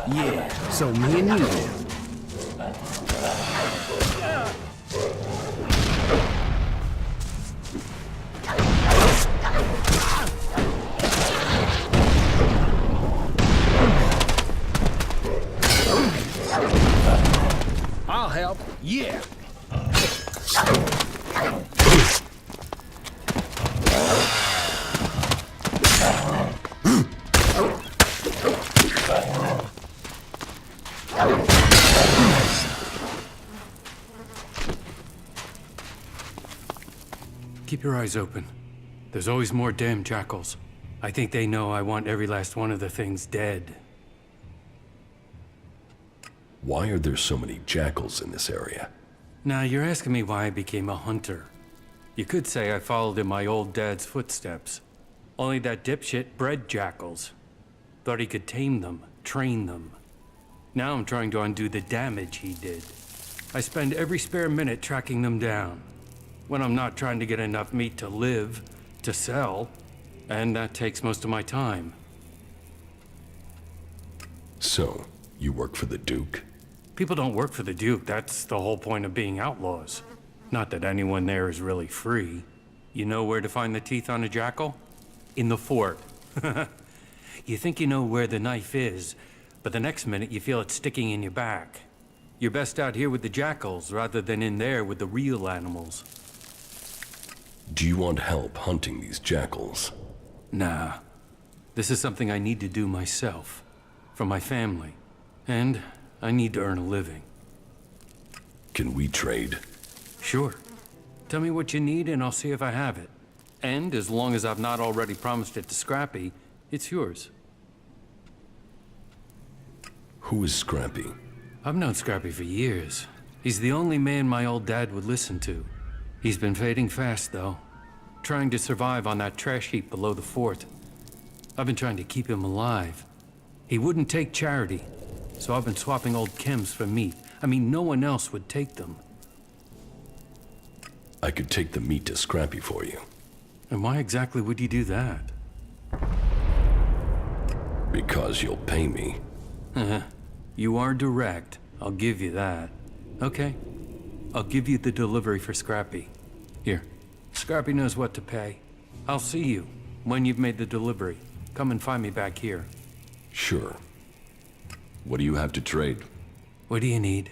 Yeah, so me and you then. I'll help. Yeah. Keep your eyes open. There's always more damn jackals. I think they know I want every last one of the things dead. Why are there so many jackals in this area? Now, you're asking me why I became a hunter. You could say I followed in my old dad's footsteps. Only that dipshit bred jackals. Thought he could tame them, train them. Now I'm trying to undo the damage he did. I spend every spare minute tracking them down. When I'm not trying to get enough meat to live, to sell, and that takes most of my time. So, you work for the Duke? People don't work for the Duke. That's the whole point of being outlaws. Not that anyone there is really free. You know where to find the teeth on a jackal? In the fort. You think you know where the knife is, but the next minute you feel it sticking in your back. You're best out here with the jackals rather than in there with the real animals. Do you want help hunting these jackals? Nah. This is something I need to do myself. For my family. And I need to earn a living. Can we trade? Sure. Tell me what you need and I'll see if I have it. And as long as I've not already promised it to Scrappy, it's yours. Who is Scrappy? I've known Scrappy for years. He's the only man my old dad would listen to. He's been fading fast, though. Trying to survive on that trash heap below the fort. I've been trying to keep him alive. He wouldn't take charity, so I've been swapping old chems for meat. I mean, no one else would take them. I could take the meat to Scrappy for you. And why exactly would you do that? Because you'll pay me. You are direct. I'll give you that. Okay. I'll give you the delivery for Scrappy. Here. Scrappy knows what to pay. I'll see you when you've made the delivery. Come and find me back here. Sure. What do you have to trade? What do you need?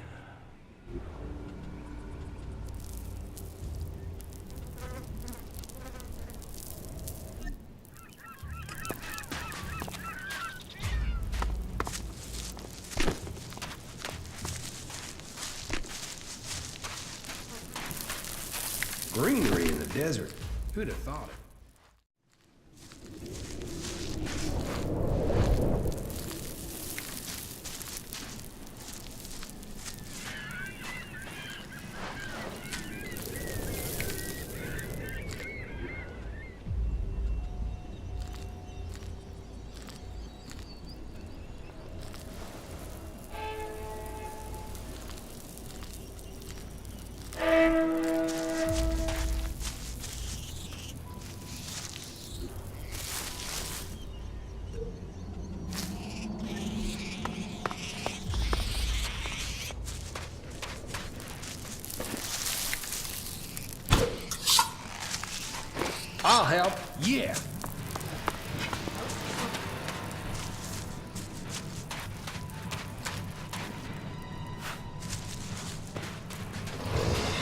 Greenery in the desert. Who'd have thought it? I'll help. Yeah.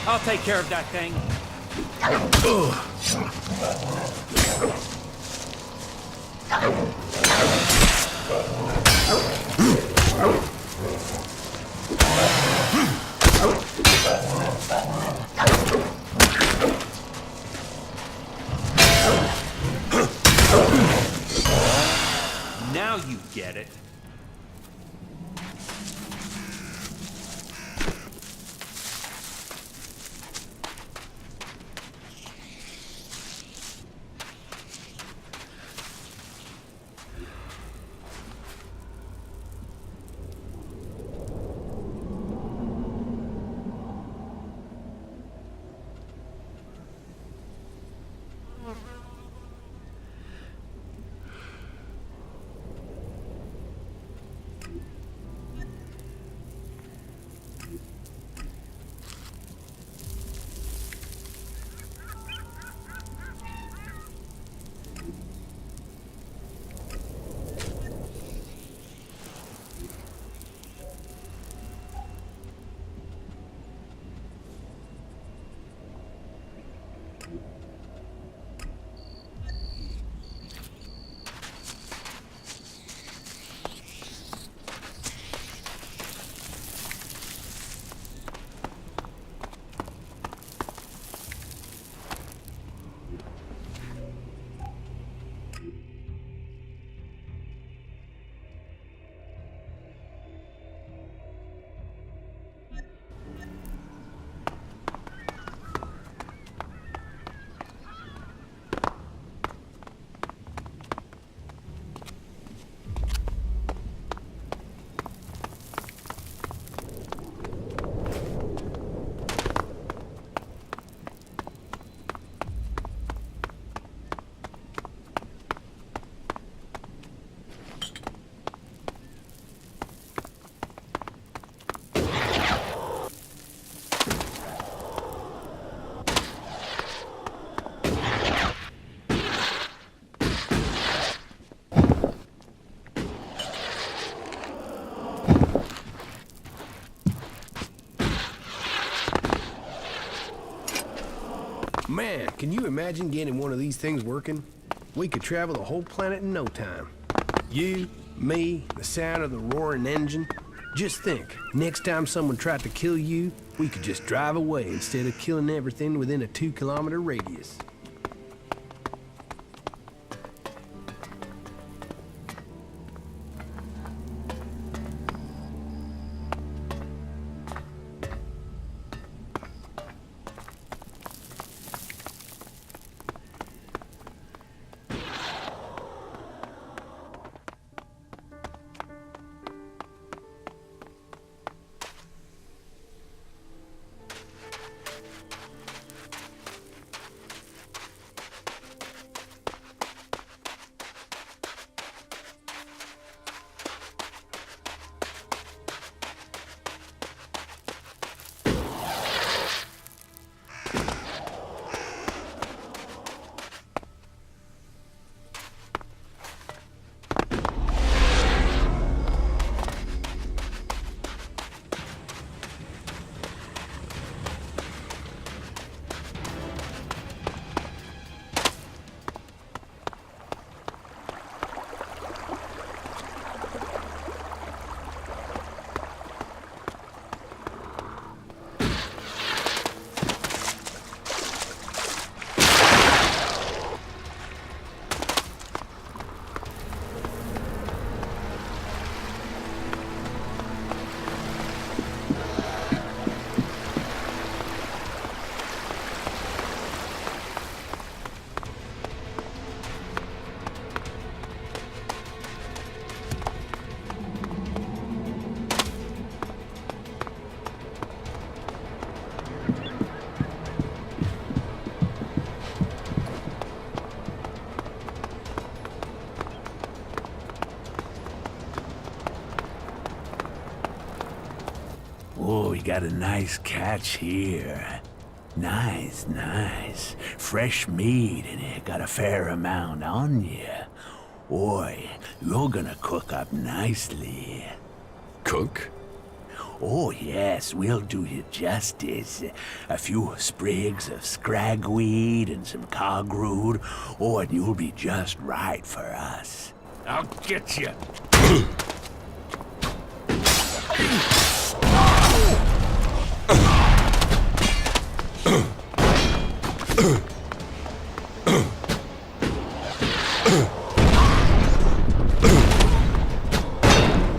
I'll take care of that thing. Now you get it. Man, can you imagine getting one of these things working? We could travel the whole planet in no time. You, me, the sound of the roaring engine. Just think, next time someone tried to kill you, we could just drive away instead of killing everything within a 2-kilometer radius. Oh, we got a nice catch here. Nice, nice. Fresh meat, and it got a fair amount on you. Boy, you're gonna cook up nicely. Cook? Oh, yes, we'll do you justice. A few sprigs of scragweed and some cogroot. Oh, and you'll be just right for us. I'll get you.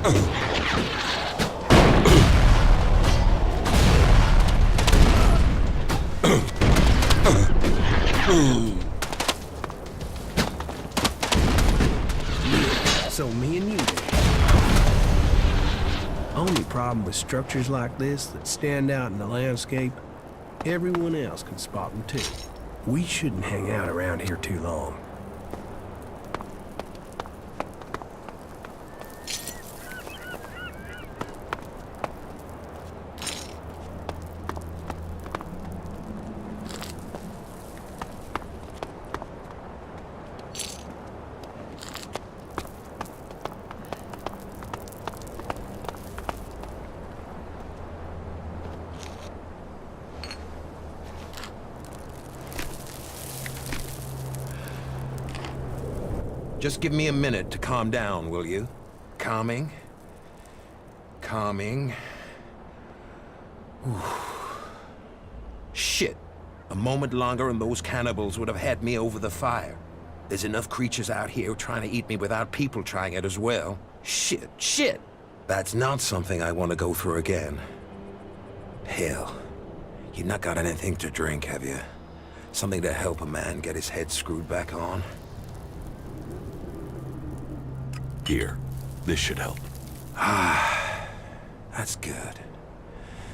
So me and you then. Only problem with structures like this that stand out in the landscape, everyone else can spot them too. We shouldn't hang out around here too long. Just give me a minute to calm down, will you? Calming. Calming. Whew. Shit. A moment longer and those cannibals would have had me over the fire. There's enough creatures out here trying to eat me without people trying it as well. Shit. That's not something I want to go through again. Hell. You've not got anything to drink, have you? Something to help a man get his head screwed back on? Here. This should help. That's good.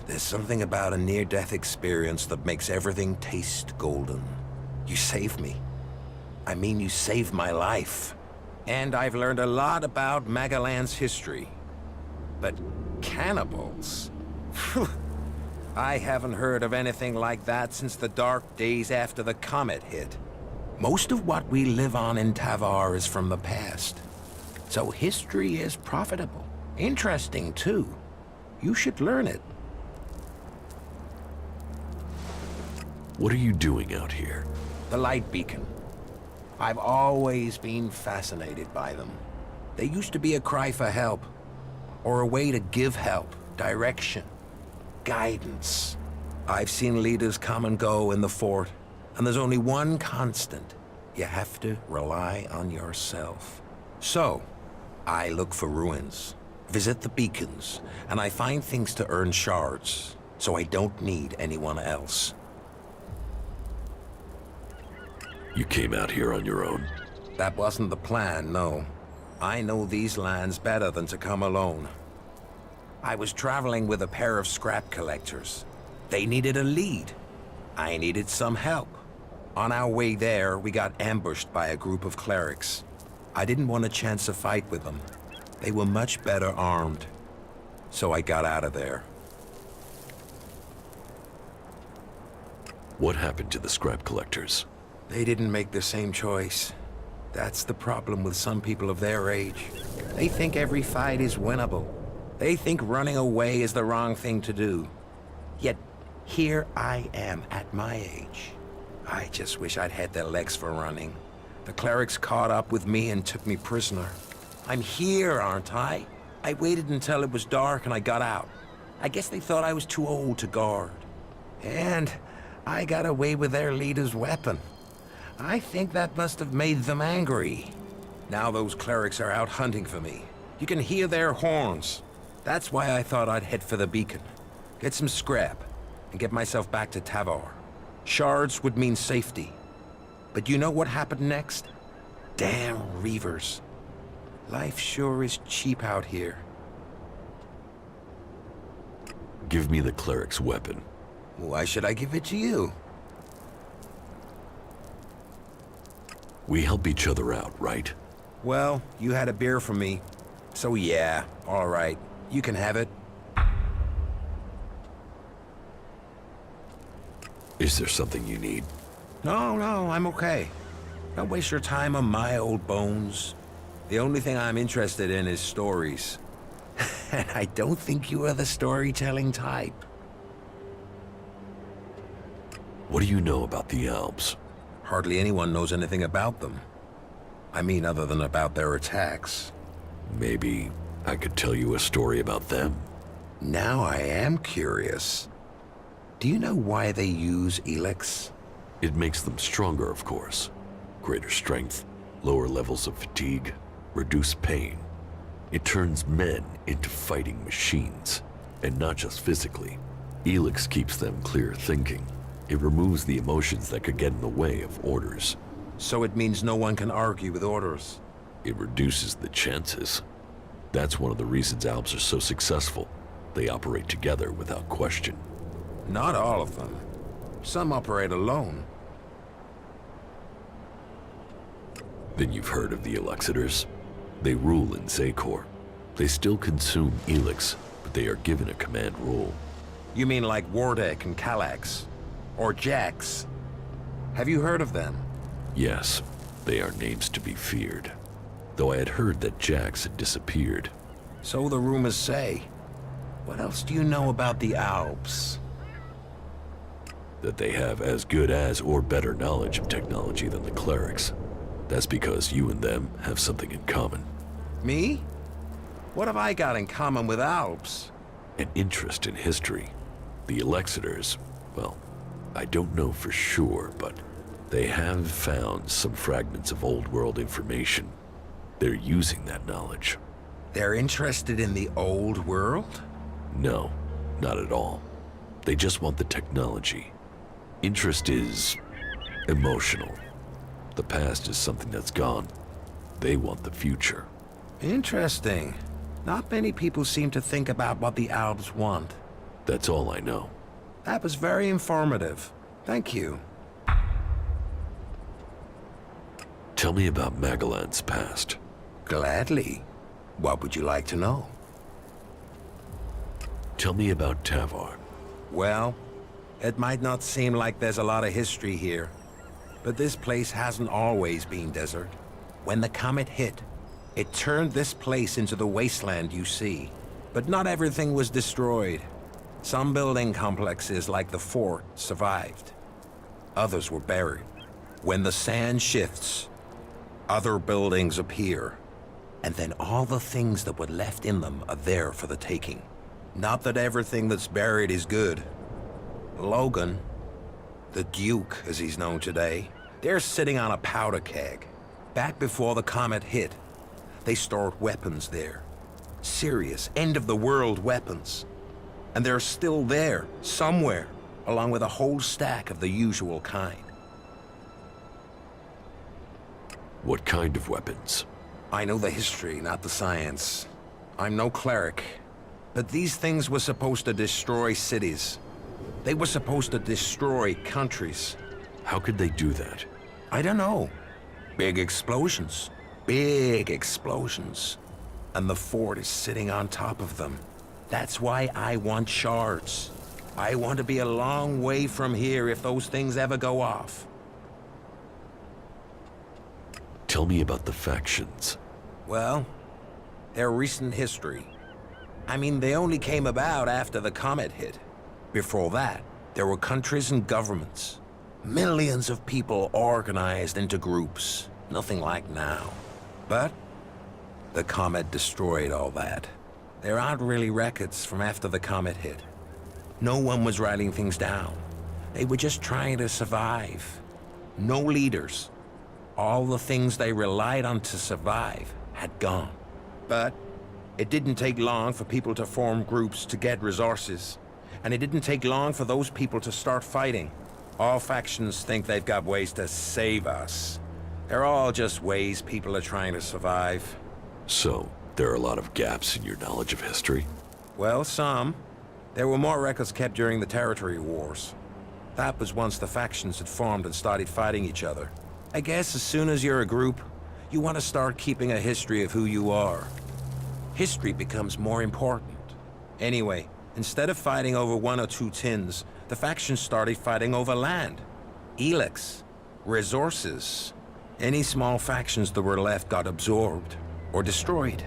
There's something about a near-death experience that makes everything taste golden. You saved me. I mean, you saved my life. And I've learned a lot about Magalan's history. But cannibals? I haven't heard of anything like that since the dark days after the Comet hit. Most of what we live on in Tavar is from the past. So history is profitable. Interesting, too. You should learn it. What are you doing out here? The light beacon. I've always been fascinated by them. They used to be a cry for help, or a way to give help, direction, guidance. I've seen leaders come and go in the fort, and there's only one constant. You have to rely on yourself. So, I look for ruins, visit the beacons, and I find things to earn shards, so I don't need anyone else. You came out here on your own? That wasn't the plan, no. I know these lands better than to come alone. I was traveling with a pair of scrap collectors. They needed a lead. I needed some help. On our way there, we got ambushed by a group of clerics. I didn't want a chance to fight with them. They were much better armed. So I got out of there. What happened to the scrap collectors? They didn't make the same choice. That's the problem with some people of their age. They think every fight is winnable. They think running away is the wrong thing to do. Yet, here I am at my age. I just wish I'd had their legs for running. The clerics caught up with me and took me prisoner. I'm here, aren't I? I waited until it was dark and I got out. I guess they thought I was too old to guard. And I got away with their leader's weapon. I think that must have made them angry. Now those clerics are out hunting for me. You can hear their horns. That's why I thought I'd head for the beacon. Get some scrap, and get myself back to Tavar. Shards would mean safety. But you know what happened next? Damn Reavers. Life sure is cheap out here. Give me the cleric's weapon. Why should I give it to you? We help each other out, right? Well, you had a beer from me. So yeah, all right. You can have it. Is there something you need? No, I'm okay. Don't waste your time on my old bones. The only thing I'm interested in is stories. And I don't think you are the storytelling type. What do you know about the elves? Hardly anyone knows anything about them. I mean, other than about their attacks. Maybe I could tell you a story about them. Now I am curious. Do you know why they use ELEX? It makes them stronger, of course. Greater strength, lower levels of fatigue, reduced pain. It turns men into fighting machines, and not just physically. ELEX keeps them clear thinking. It removes the emotions that could get in the way of orders. So it means no one can argue with orders. It reduces the chances. That's one of the reasons ALBs are so successful. They operate together without question. Not all of them. Some operate alone. Then you've heard of the Elexitors. They rule in Zakor. They still consume ELEX, but they are given a command role. You mean like Wardek and Kallax? Or Jax? Have you heard of them? Yes, they are names to be feared. Though I had heard that Jax had disappeared. So the rumors say. What else do you know about the Alps? That they have as good as or better knowledge of technology than the clerics. That's because you and them have something in common. Me? What have I got in common with Alps? An interest in history. The Elexitors, well, I don't know for sure, but they have found some fragments of old world information. They're using that knowledge. They're interested in the old world? No, not at all. They just want the technology. Interest is emotional. The past is something that's gone. They want the future. Interesting. Not many people seem to think about what the Alps want. That's all I know. That was very informative. Thank you. Tell me about Magellan's past. Gladly. What would you like to know? Tell me about Tavar. Well, it might not seem like there's a lot of history here, but this place hasn't always been desert. When the comet hit, it turned this place into the wasteland you see. But not everything was destroyed. Some building complexes, like the fort, survived. Others were buried. When the sand shifts, other buildings appear. And then all the things that were left in them are there for the taking. Not that everything that's buried is good. Logan, the Duke as he's known today, they're sitting on a powder keg. Back before the comet hit, they stored weapons there. Serious, end-of-the-world weapons. And they're still there, somewhere, along with a whole stack of the usual kind. What kind of weapons? I know the history, not the science. I'm no cleric. But these things were supposed to destroy cities. They were supposed to destroy countries. How could they do that? I don't know. Big explosions. Big explosions. And the fort is sitting on top of them. That's why I want shards. I want to be a long way from here if those things ever go off. Tell me about the factions. Well, they're recent history. I mean, they only came about after the comet hit. Before that, there were countries and governments. Millions of people organized into groups. Nothing like now. But the comet destroyed all that. There aren't really records from after the comet hit. No one was writing things down. They were just trying to survive. No leaders. All the things they relied on to survive had gone. But it didn't take long for people to form groups to get resources. And it didn't take long for those people to start fighting. All factions think they've got ways to save us. They're all just ways people are trying to survive. So, there are a lot of gaps in your knowledge of history? Well, some. There were more records kept during the territory wars. That was once the factions had formed and started fighting each other. I guess as soon as you're a group, you want to start keeping a history of who you are. History becomes more important. Anyway, instead of fighting over 1 or 2 tins, the factions started fighting over land. ELEX. Resources. Any small factions that were left got absorbed or destroyed.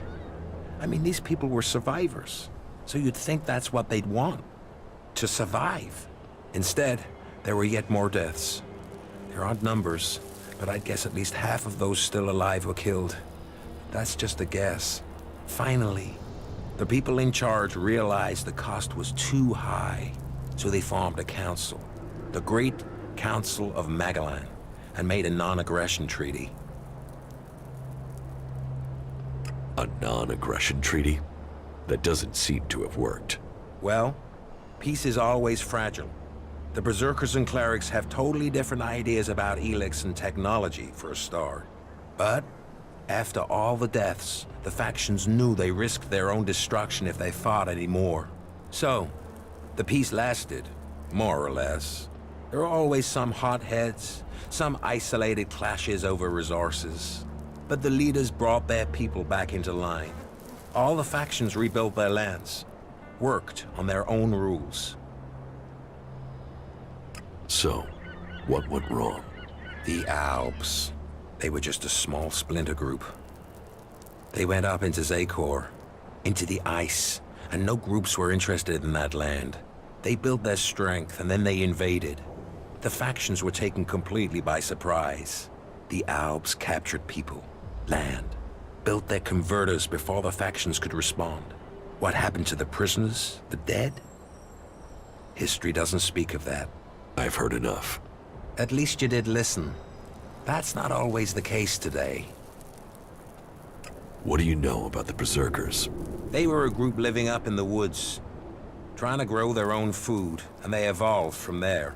I mean, these people were survivors, so you'd think that's what they'd want. To survive. Instead, there were yet more deaths. There aren't numbers, but I'd guess at least half of those still alive were killed. That's just a guess. Finally, the people in charge realized the cost was too high, so they formed a council, the Great Council of Magellan, and made a non-aggression treaty. A non-aggression treaty? That doesn't seem to have worked. Well, peace is always fragile. The Berserkers and Clerics have totally different ideas about ELEX and technology, for a start. But, after all the deaths, the factions knew they risked their own destruction if they fought anymore. So, the peace lasted, more or less. There are always some hotheads, some isolated clashes over resources. But the leaders brought their people back into line. All the factions rebuilt their lands, worked on their own rules. So, what went wrong? The Alps. They were just a small splinter group. They went up into Zakor, into the ice, and no groups were interested in that land. They built their strength, and then they invaded. The factions were taken completely by surprise. The Alps captured people, land, built their converters before the factions could respond. What happened to the prisoners, the dead? History doesn't speak of that. I've heard enough. At least you did listen. That's not always the case today. What do you know about the Berserkers? They were a group living up in the woods, trying to grow their own food, and they evolved from there.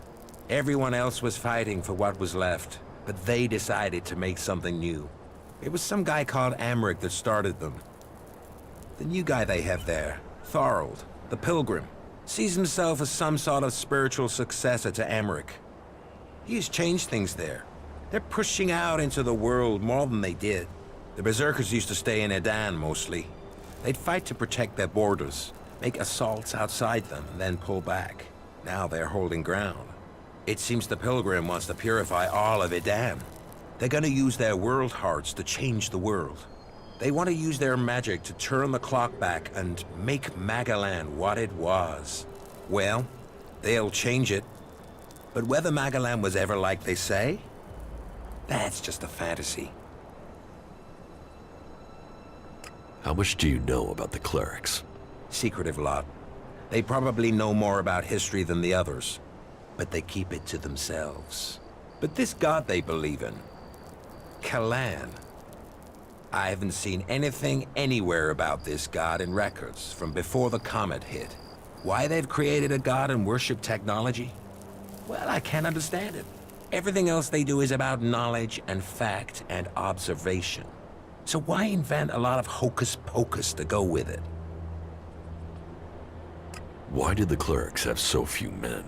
Everyone else was fighting for what was left, but they decided to make something new. It was some guy called Amric that started them. The new guy they have there, Thorold, the Pilgrim, sees himself as some sort of spiritual successor to Amric. He has changed things there. They're pushing out into the world more than they did. The Berserkers used to stay in Edan mostly. They'd fight to protect their borders, make assaults outside them, and then pull back. Now they're holding ground. It seems the Pilgrim wants to purify all of Edan. They're gonna use their world hearts to change the world. They want to use their magic to turn the clock back and make Magalan what it was. Well, they'll change it. But whether Magalan was ever like they say, that's just a fantasy. How much do you know about the clerics? Secretive lot. They probably know more about history than the others, but they keep it to themselves. But this god they believe in, Kalan, I haven't seen anything anywhere about this god in records from before the Comet hit. Why they've created a god and worship technology? Well, I can't understand it. Everything else they do is about knowledge and fact and observation. So why invent a lot of hocus-pocus to go with it? Why did the clerics have so few men?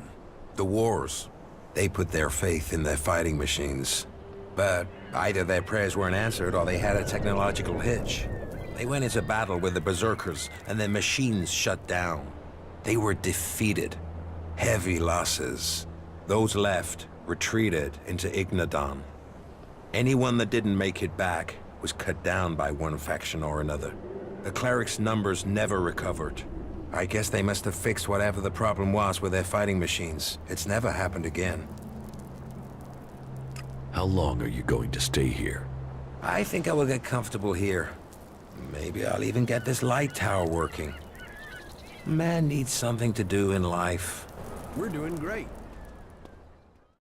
The wars. They put their faith in their fighting machines. But either their prayers weren't answered or they had a technological hitch. They went into battle with the Berserkers and their machines shut down. They were defeated. Heavy losses. Those left retreated into Ignadon. Anyone that didn't make it back was cut down by one faction or another. The clerics' numbers never recovered. I guess they must have fixed whatever the problem was with their fighting machines. It's never happened again. How long are you going to stay here? I think I will get comfortable here. Maybe I'll even get this light tower working. Man needs something to do in life. We're doing great.